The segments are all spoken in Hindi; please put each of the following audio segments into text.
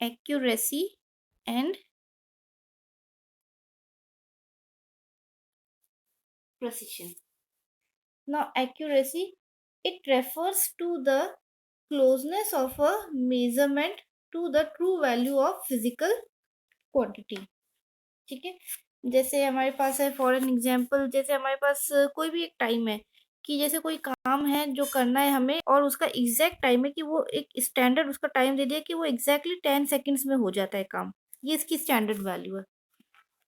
accuracy and precision. Now, accuracy, it refers to the closeness of a measurement to the true value of physical quantity. ठीक है, जैसे हमारे पास है फॉर एन एग्जाम्पल, जैसे हमारे पास कोई भी एक टाइम है कि जैसे कोई काम है जो करना है हमें और उसका एग्जैक्ट टाइम है कि वो एक स्टैंडर्ड उसका टाइम दे दिया कि वो एग्जैक्टली 10 सेकेंड्स में हो जाता है काम। ये इसकी स्टैंडर्ड वैल्यू है।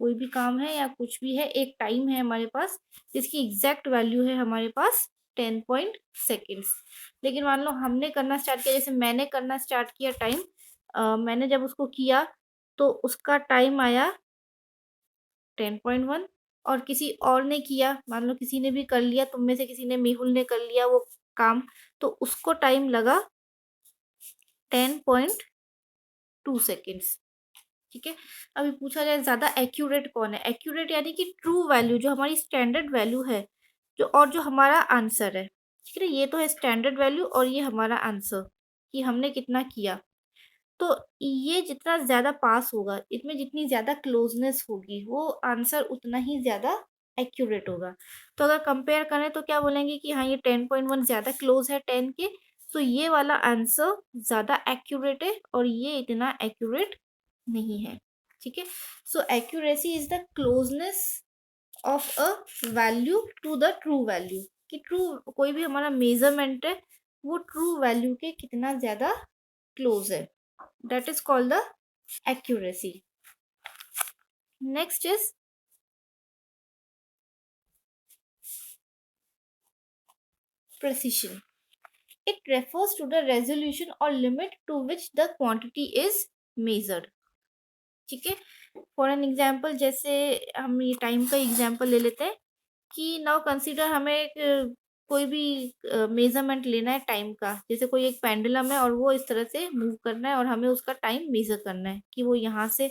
कोई भी काम है या कुछ भी है, एक टाइम है हमारे पास जिसकी एग्जैक्ट वैल्यू है हमारे पास 10 सेकेंड्स। लेकिन मान लो हमने करना स्टार्ट किया, जैसे मैंने करना स्टार्ट किया टाइम, मैंने जब उसको किया तो उसका टाइम आया 10.1। और किसी और ने किया, मान लो किसी ने भी कर लिया, तुम में से किसी ने, मेहुल ने कर लिया वो काम, तो उसको टाइम लगा 10.2 सेकेंड्स। ठीक है, अभी पूछा जाए ज्यादा एक्यूरेट कौन है। एक्यूरेट यानी कि ट्रू वैल्यू, जो हमारी स्टैंडर्ड वैल्यू है, जो और जो हमारा आंसर है। ठीक है, ये तो है स्टैंडर्ड वैल्यू और ये हमारा आंसर कि हमने कितना किया। तो ये जितना ज़्यादा पास होगा, इसमें जितनी ज़्यादा क्लोजनेस होगी, वो आंसर उतना ही ज़्यादा एक्यूरेट होगा। तो अगर कंपेयर करें तो क्या बोलेंगे कि हाँ, ये 10.1 ज़्यादा क्लोज है 10 के, तो ये वाला आंसर ज़्यादा एक्यूरेट है और ये इतना एक्यूरेट नहीं है। ठीक है, so accuracy is the closeness of a value to the true value, कि ट्रू कोई भी हमारा मेजरमेंट है वो ट्रू वैल्यू के कितना ज़्यादा क्लोज है, that is called the accuracy. Next is precision. It refers to the resolution or limit to which the quantity is measured. ठीक है, फॉर एन एग्जाम्पल, जैसे हम ये टाइम का एग्जाम्पल ले लेते हैं कि नाउ कंसीडर हमें एक कोई भी मेजरमेंट लेना है टाइम का। जैसे कोई एक पेंडुलम है और वो इस तरह से मूव करना है और हमें उसका टाइम मेजर करना है कि वो यहाँ से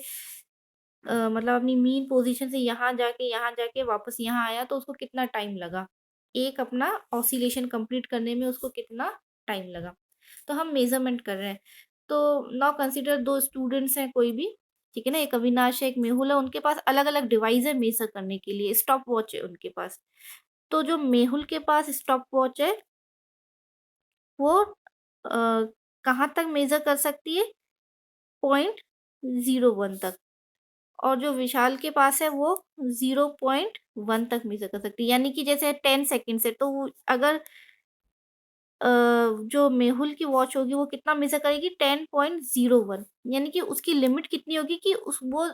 मतलब अपनी मीन पोजीशन से यहाँ जाके वापस यहाँ आया, तो उसको कितना टाइम लगा, एक अपना ऑसिलेशन कंप्लीट करने में उसको कितना टाइम लगा। तो हम मेजरमेंट कर रहे हैं। तो नाउ कंसीडर दो स्टूडेंट्स हैं कोई भी, ठीक है ना, एक अविनाश है एक मेहुल है, उनके पास अलग अलग डिवाइस है मेजर करने के लिए, स्टॉप वॉच है उनके पास। तो जो मेहुल के पास स्टॉप वॉच है वो कहाँ तक मेजर कर सकती है, 0.01 तक। और जो विशाल के पास है वो 0.1 तक मेजर कर सकती है। यानी कि जैसे 10 सेकेंड है, तो अगर जो मेहुल की वॉच होगी वो कितना मेजर करेगी, 10.01। यानी कि उसकी लिमिट कितनी होगी कि उस वो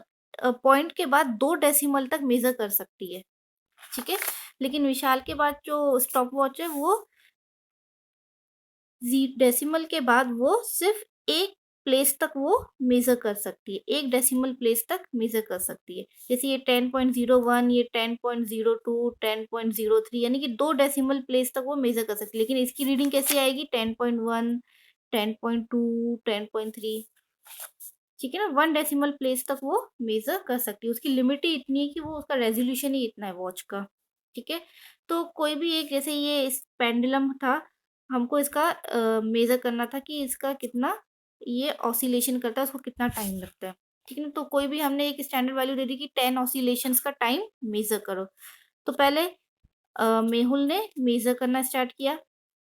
पॉइंट के बाद 2 डेसिमल तक मेजर कर सकती है। ठीक है, लेकिन विशाल के बाद जो स्टॉप वॉच है वो डेसिमल के बाद वो सिर्फ एक प्लेस तक वो मेजर कर सकती है, एक डेसिमल प्लेस तक मेजर कर सकती है। जैसे ये 10.01, ये 10.02, 10.03, यानी कि 2 डेसिमल प्लेस तक वो मेजर कर सकती है। लेकिन इसकी रीडिंग कैसी आएगी, 10.1, 10.2, 10.3। ठीक है ना, 1 डेसिमल प्लेस तक वो मेजर कर सकती है। उसकी लिमिट ही इतनी है कि वो उसका रेजोल्यूशन ही इतना है वॉच का। ठीक है, तो कोई भी एक, जैसे ये इस पेंडुलम था, हमको इसका मेजर करना था कि इसका कितना ये ऑसिलेशन करता है, उसको कितना टाइम लगता है। ठीक है ना, तो कोई भी हमने एक स्टैंडर्ड वैल्यू दे दी कि 10 ऑसिलेशंस का टाइम मेजर करो। तो पहले मेहुल ने मेजर करना स्टार्ट किया।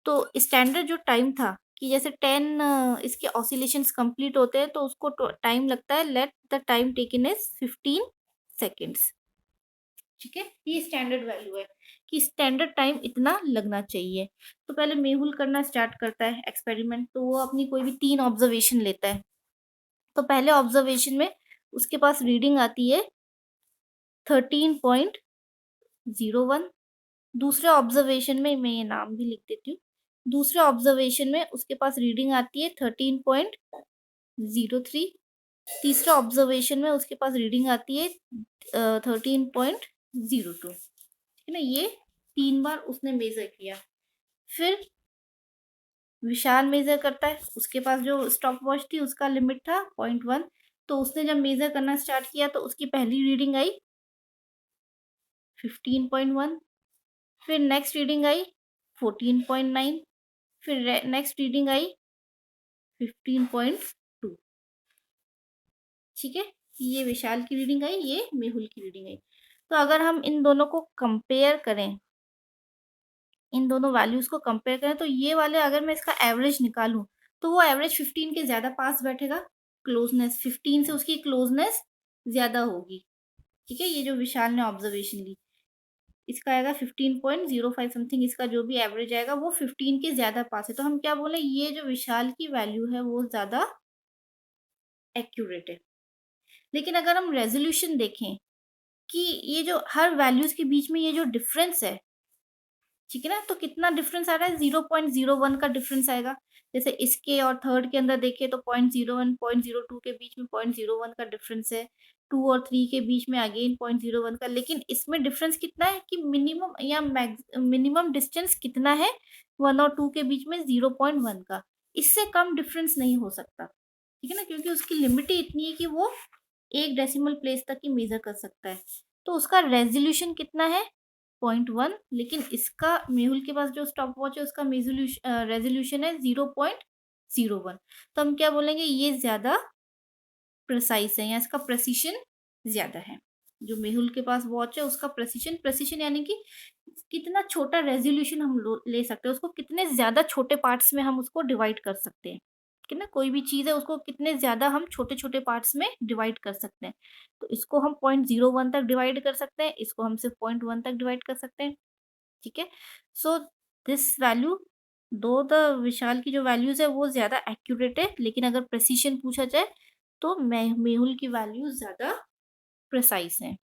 तो स्टैंडर्ड जो टाइम था कि जैसे 10 इसके ऑसिलेशंस कंप्लीट होते हैं तो उसको टाइम लगता है, let the time taken is 15 seconds. ठीक है, ये स्टैंडर्ड वैल्यू है कि स्टैंडर्ड टाइम इतना लगना चाहिए। तो पहले मेहुल करना स्टार्ट करता है एक्सपेरिमेंट। तो वो अपनी कोई भी 3 ऑब्जर्वेशन लेता है। तो पहले ऑब्जर्वेशन में उसके पास रीडिंग आती है 13.01। दूसरे ऑब्जर्वेशन में, मैं ये नाम भी लिख देती हूँ, दूसरे ऑब्जर्वेशन में उसके पास रीडिंग आती है 13.03। तीसरा ऑब्जर्वेशन में उसके पास रीडिंग आती है 13.02। ठीक है ना, ये 3 बार उसने मेजर किया। फिर विशाल मेजर करता है, उसके पास जो स्टॉप वॉच थी उसका लिमिट था 0.1। तो उसने जब मेजर करना स्टार्ट किया तो उसकी पहली रीडिंग आई 15.1। फिर नेक्स्ट रीडिंग आई 14.9। फिर नेक्स्ट रीडिंग आई 15.2। ठीक है? ये विशाल की रीडिंग आई, ये मेहुल की रीडिंग आई। तो अगर हम इन दोनों को कंपेयर करें, इन दोनों वैल्यूज़ को कंपेयर करें, तो ये वाले अगर मैं इसका एवरेज निकालूँ, तो वो एवरेज 15 के ज़्यादा पास बैठेगा। क्लोज़नेस 15 से उसकी क्लोज़नेस ज़्यादा होगी, ठीक है? ये जो विशाल ने ऑब्ज़र्वेशन ली, इसका आएगा 15.05 समथिंग, इसका जो भी एवरेज आएगा वो 15 के ज़्यादा पास है। तो हम क्या बोले, ये जो विशाल की वैल्यू है वो ज़्यादा एक्यूरेट है। लेकिन अगर हम रेज़ोल्यूशन देखें कि ये जो हर वैल्यूज़ के बीच में ये जो डिफ़रेंस है, ठीक है ना? तो कितना डिफ़रेंस आ रहा है, 0.01 का डिफ़रेंस आएगा। जैसे इसके और थर्ड के अंदर देखें तो 0.01, 0.02 के बीच में 0.01 का डिफ़रेंस है। 2 और 3 के बीच में अगेन 0.01 का, लेकिन इसमें डिफ़रेंस कितना है कि मिनिमम या मिनिमम डिस्टेंस कितना है 1 और 2 के बीच में, 0.1 का। इससे कम डिफ़रेंस नहीं हो सकता, ठीक है ना? क्योंकि उसकी लिमिट ही इतनी है कि वो 1 डेसिमल प्लेस तक ही मेज़र कर सकता है। तो उसका रेज़ोल्यूशन कितना है? 0.1, लेकिन इसका मेहुल के पास जो स्टॉपवॉच है उसका रेज़ोल्यूशन है 0.01। तो हम क्या बोलेंगे, ये ज़्यादा प्रिसाइज़ है या इसका प्रिसिशन ज़्यादा है। जो मेहुल के पास वॉच है उसका प्रिसिशन, प्रिसिशन यानी कि कितना छोटा रेज़ोल्यूशन हम लो ले सकते हैं, उसको कितने ज़्यादा छोटे पार्ट्स में हम उसको डिवाइड कर सकते हैं। ठीक है ना? कोई भी चीज़ है उसको कितने ज़्यादा हम छोटे-छोटे पार्ट्स में डिवाइड कर सकते हैं। तो इसको हम 0.01 तक डिवाइड कर सकते हैं, इसको हम सिर्फ़ 0.1 तक डिवाइड कर सकते हैं। ठीक है? सो दिस वैल्यू, दो द विशाल की जो वैल्यूज़ है वो ज़्यादा एक्यूरेट है, लेकिन अगर प्रिसिशन पूछा जाए तो मेहुल की वैल्यूज़ ज़्यादा प्रिसाइज़ हैं।